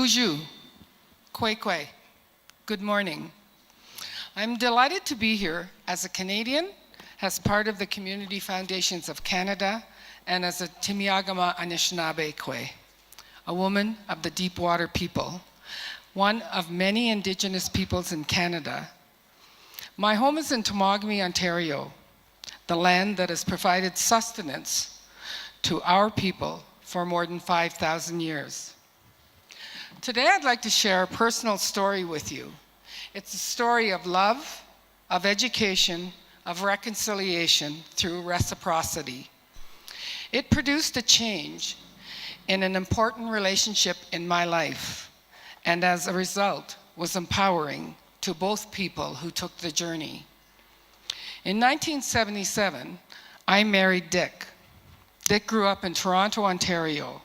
Buju, Kwekwe, good morning. I'm delighted to be here as a Canadian, as part of the Community Foundations of Canada, and as a Timiagama Anishinaabe Kwe, a woman of the Deepwater people, one of many Indigenous peoples in Canada. My home is in Temagami, Ontario, the land that has provided sustenance to our people for more than 5,000 years. Today I'd like to share a personal story with you. It's a story of love, of education, of reconciliation through reciprocity. It produced a change in an important relationship in my life, and as a result was empowering to both people who took the journey. In 1977, I married Dick. Dick grew up in Toronto, Ontario.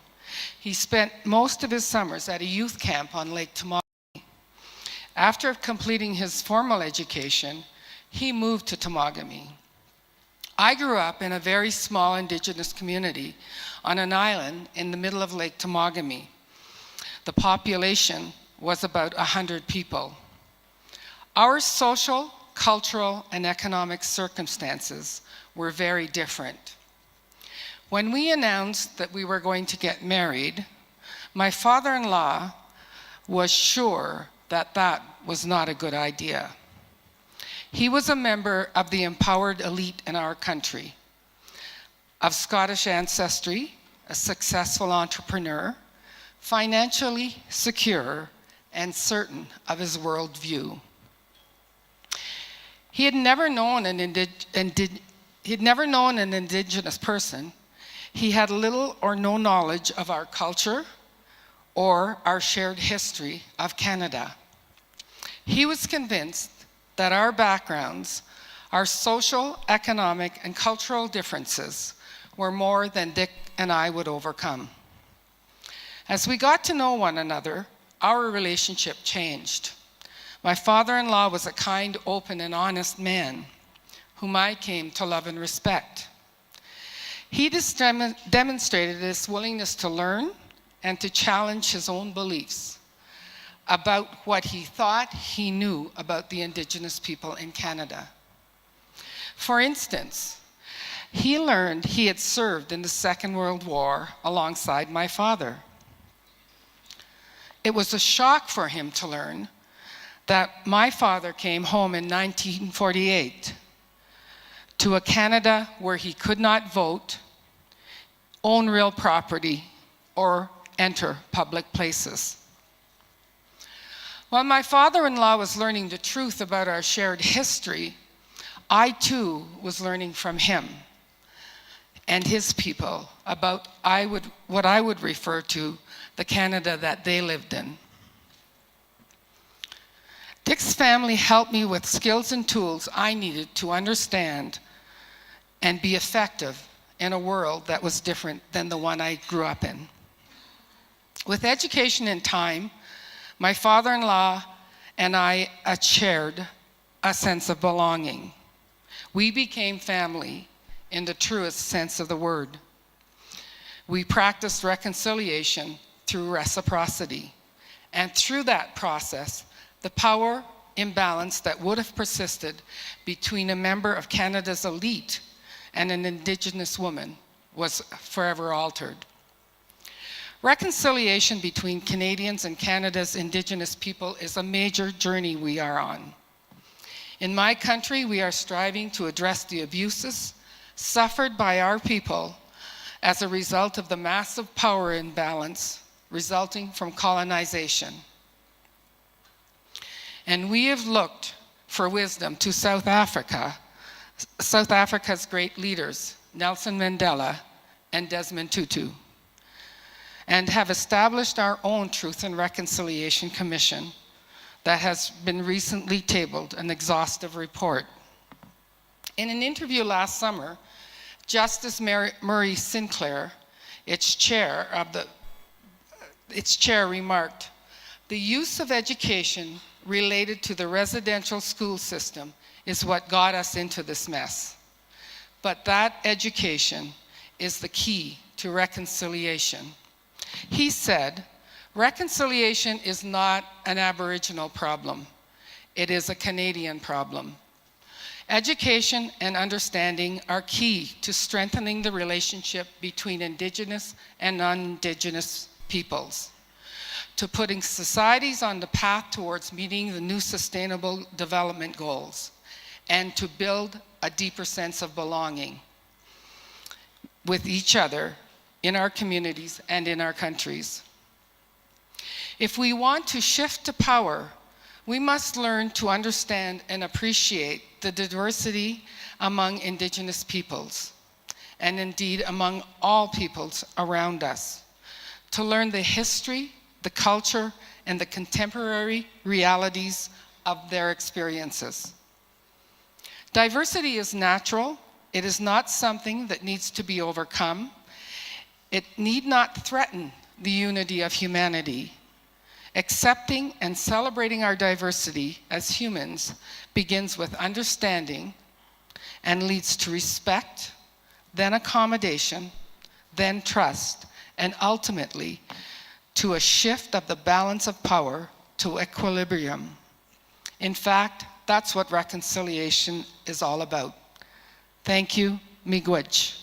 He spent most of his summers at a youth camp on Lake Temagami. After completing his formal education, he moved to Temagami. I grew up in a very small Indigenous community on an island in the middle of Lake Temagami. The population was about 100 people. Our social, cultural, and economic circumstances were very different. When we announced that we were going to get married, my father-in-law was sure that that was not a good idea. He was a member of the empowered elite in our country, of Scottish ancestry, a successful entrepreneur, financially secure, and certain of his worldview. He had never known an Indigenous person. He had little or no knowledge of our culture or our shared history of Canada. He was convinced that our backgrounds, our social, economic, and cultural differences were more than Dick and I would overcome. As we got to know one another, our relationship changed. My father-in-law was a kind, open, and honest man whom I came to love and respect. He demonstrated his willingness to learn and to challenge his own beliefs about what he thought he knew about the Indigenous people in Canada. For instance, he learned he had served in the Second World War alongside my father. It was a shock for him to learn that my father came home in 1948 to a Canada where he could not vote, own real property, or enter public places. While my father-in-law was learning the truth about our shared history, I too was learning from him and his people about what I would refer to the Canada that they lived in. Dick's family helped me with skills and tools I needed to understand and be effective in a world that was different than the one I grew up in. With education and time, my father-in-law and I shared a sense of belonging. We became family in the truest sense of the word. We practiced reconciliation through reciprocity, and through that process, the power imbalance that would have persisted between a member of Canada's elite and an Indigenous woman was forever altered. Reconciliation between Canadians and Canada's Indigenous people is a major journey we are on. In my country, we are striving to address the abuses suffered by our people as a result of the massive power imbalance resulting from colonization. And we have looked for wisdom to South Africa's great leaders, Nelson Mandela and Desmond Tutu, and have established our own Truth and Reconciliation Commission that has been recently tabled an exhaustive report. In an interview last summer, Justice Murray Sinclair, its chair, remarked, "The use of education related to the residential school system is what got us into this mess. But that education is the key to reconciliation." He said, Reconciliation is not an Aboriginal problem. It is a Canadian problem. Education and understanding are key to strengthening the relationship between Indigenous and non-Indigenous peoples, to putting societies on the path towards meeting the new Sustainable Development Goals, and to build a deeper sense of belonging with each other in our communities and in our countries. If we want to shift to power, we must learn to understand and appreciate the diversity among Indigenous peoples, and indeed among all peoples around us, to learn the history, the culture, and the contemporary realities of their experiences. Diversity is natural. It is not something that needs to be overcome. It need not threaten the unity of humanity. Accepting and celebrating our diversity as humans begins with understanding and leads to respect, then accommodation, then trust, and ultimately to a shift of the balance of power to equilibrium. In fact, that's what reconciliation is all about. Thank you, miigwech.